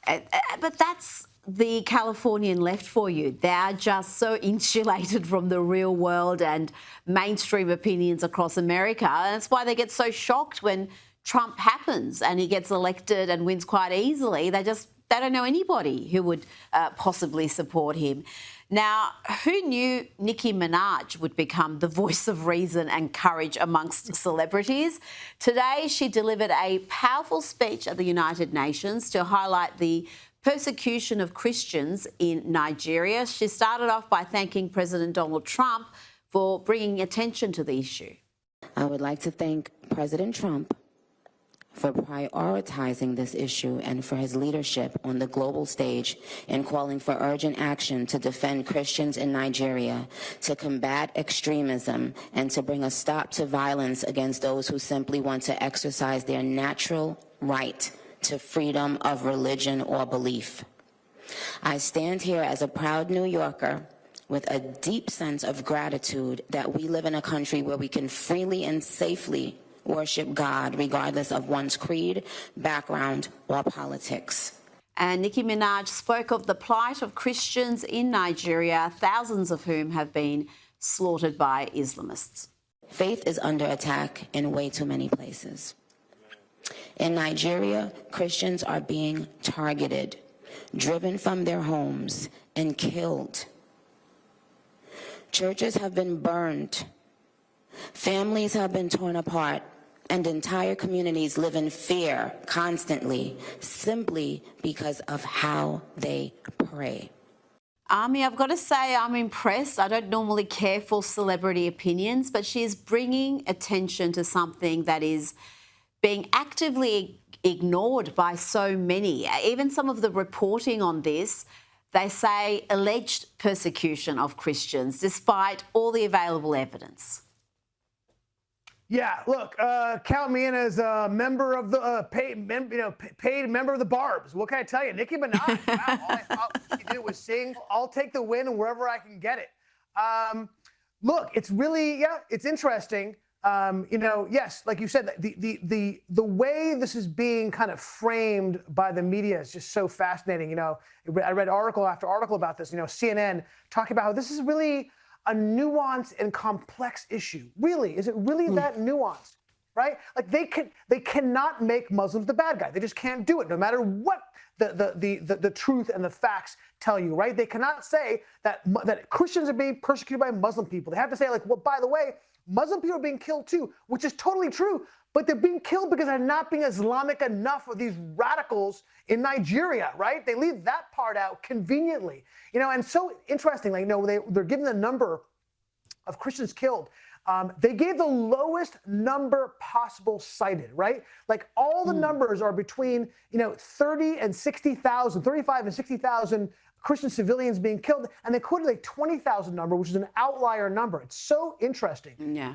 But that's the Californian left for you. They are just so insulated from the real world and mainstream opinions across America. And that's why they get so shocked when Trump happens and he gets elected and wins quite easily. They don't know anybody who would possibly support him. Now, who knew Nicki Minaj would become the voice of reason and courage amongst celebrities? Today, she delivered a powerful speech at the United Nations to highlight the persecution of Christians in Nigeria. She started off by thanking President Donald Trump for bringing attention to the issue. I would like to thank President Trump for prioritizing this issue and for his leadership on the global stage in calling for urgent action to defend Christians in Nigeria, to combat extremism, and to bring a stop to violence against those who simply want to exercise their natural right to freedom of religion or belief. I stand here as a proud New Yorker with a deep sense of gratitude that we live in a country where we can freely and safely worship God regardless of one's creed, background, or politics. And Nicki Minaj spoke of the plight of Christians in Nigeria, thousands of whom have been slaughtered by Islamists. Faith is under attack in way too many places. In Nigeria, Christians are being targeted, driven from their homes, and killed. Churches have been burned. Families have been torn apart, and entire communities live in fear constantly, simply because of how they pray. Ami, I've got to say I'm impressed. I don't normally care for celebrity opinions, but she is bringing attention to something that is being actively ignored by so many. Even some of the reporting on this, they say alleged persecution of Christians, despite all the available evidence. Yeah, look, count me in as a member of the paid member of the Barbs. What can I tell you? Nicki Minaj. Wow, all I thought she did was sing. I'll take the win wherever I can get it. Look, it's really, it's interesting. Yes, like you said, the way this is being kind of framed by the media is just so fascinating. I read article after article about this. CNN talking about how this is really a nuanced and complex issue. Really, is it really that nuanced, right? Like they cannot make Muslims the bad guy. They just can't do it, no matter what the truth and the facts tell you, right? They cannot say that Christians are being persecuted by Muslim people. They have to say, like, well, by the way, Muslim people are being killed too, which is totally true, but they're being killed because they're not being Islamic enough for these radicals in Nigeria, right? They leave that part out conveniently. And so interesting, they're giving the number of Christians killed. They gave the lowest number possible cited, right? Like all the numbers are between, 30 and 60,000, 35 and 60,000 Christian civilians being killed, and they quoted a 20,000 number, which is an outlier number. It's so interesting. Yeah.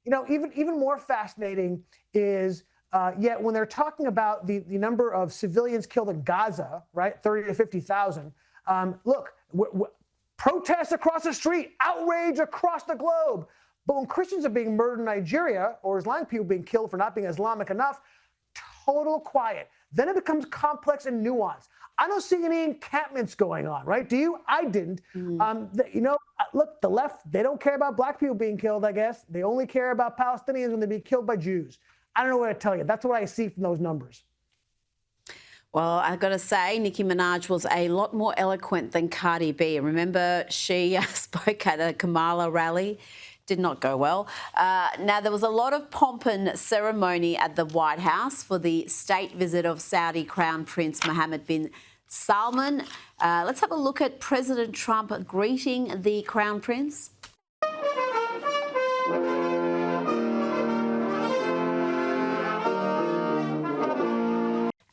Even more fascinating is yet when they're talking about the number of civilians killed in Gaza, right, 30 to 50,000. Look, protests across the street, outrage across the globe. But when Christians are being murdered in Nigeria, or Islamic people being killed for not being Islamic enough, total quiet. Then it becomes complex and nuanced. I don't see any encampments going on, right? Do you? I didn't. Look, the left, they don't care about black people being killed, I guess. They only care about Palestinians when they be killed by Jews. I don't know what to tell you. That's what I see from those numbers. Well, I've got to say, Nicki Minaj was a lot more eloquent than Cardi B. Remember, she spoke at a Kamala rally. Did not go well. Now, there was a lot of pomp and ceremony at the White House for the state visit of Saudi Crown Prince Mohammed bin Salman. Let's have a look at President Trump greeting the Crown Prince.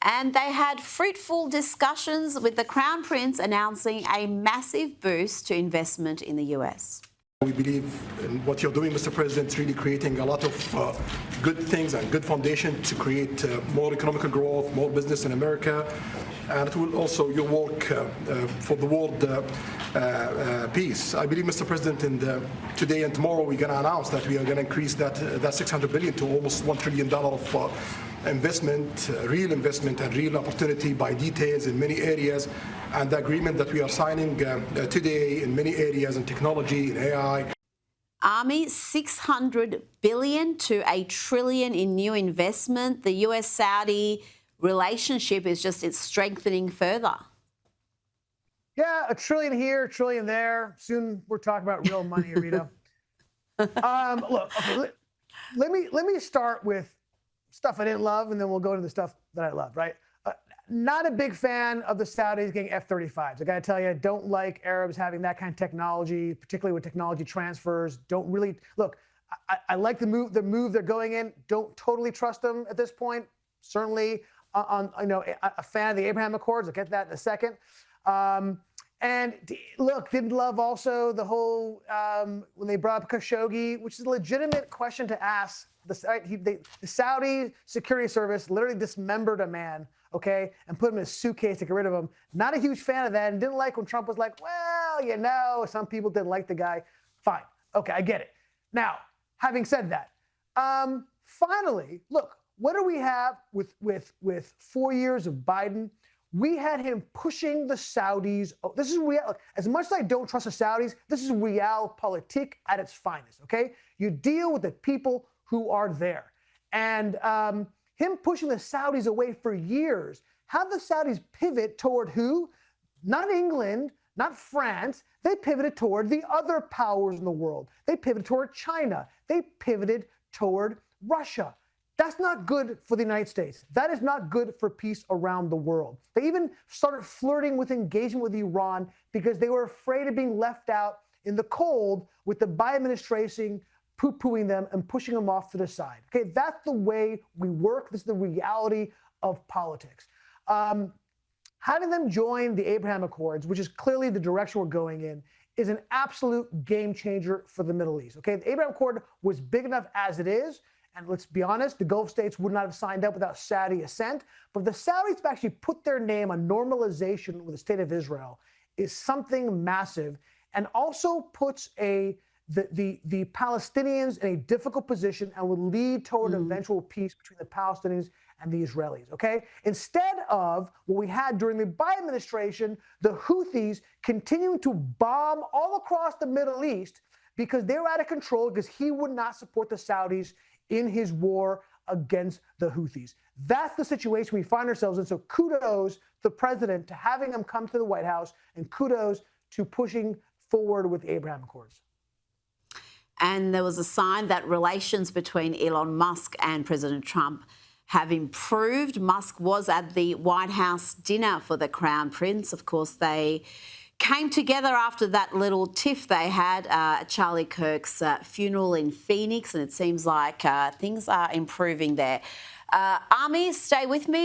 And they had fruitful discussions with the Crown Prince announcing a massive boost to investment in the US. We believe in what you're doing, Mr. President, really creating a lot of good things and good foundation to create more economic growth, more business in America. And it will also your work for the world peace. I believe, Mr. President, today and tomorrow we're going to announce that we are going to increase that $600 billion to almost $1 trillion of investment, and real opportunity by details in many areas. And the agreement that we are signing today in many areas in technology, in AI. Ami, $600 billion to $1 trillion in new investment. The US-Saudi relationship is just, it's strengthening further. Yeah, $1 trillion here, $1 trillion there. Soon we're talking about real money, Rita. Look, okay, let me start with stuff I didn't love, and then we'll go to the stuff that I loved, right? Not a big fan of the Saudis getting F-35s. I got to tell you, I don't like Arabs having that kind of technology, particularly with technology transfers. Don't really look. I like the move they're going in. Don't totally trust them at this point. Certainly, a fan of the Abraham Accords. I'll get to that in a second. And look, didn't love also the whole when they brought up Khashoggi, which is a legitimate question to ask. The Saudi security service literally dismembered a man, okay, and put him in a suitcase to get rid of him. Not a huge fan of that, and didn't like when Trump was like, well, some people didn't like the guy. Fine, okay, I get it. Now, having said that, finally, look, what do we have with 4 years of Biden? We had him pushing the Saudis. Oh, this is real. As much as I don't trust the Saudis, this is realpolitik at its finest, okay? You deal with the people who are there. And him pushing the Saudis away for years, have the Saudis pivot toward who? Not England, not France. They pivoted toward the other powers in the world. They pivoted toward China. They pivoted toward Russia. That's not good for the United States. That is not good for peace around the world. They even started flirting with engagement with Iran because they were afraid of being left out in the cold with the Biden administration poo-pooing them and pushing them off to the side. Okay, that's the way we work. This is the reality of politics. Having them join the Abraham Accords, which is clearly the direction we're going in, is an absolute game changer for the Middle East. Okay, the Abraham Accord was big enough as it is. And let's be honest, the Gulf states would not have signed up without Saudi assent. But the Saudis have actually put their name on normalization with the state of Israel is something massive, and also puts the Palestinians in a difficult position and will lead toward an eventual peace between the Palestinians and the Israelis, okay? Instead of what we had during the Biden administration, the Houthis continuing to bomb all across the Middle East because they were out of control because he would not support the Saudis in his war against the Houthis. That's the situation we find ourselves in. So kudos to the president to having him come to the White House, and kudos to pushing forward with the Abraham Accords. And there was a sign that relations between Elon Musk and President Trump have improved. Musk was at the White House dinner for the Crown Prince. Of course, they came together after that little tiff they had at Charlie Kirk's funeral in Phoenix, and it seems like things are improving there. Ami, stay with me.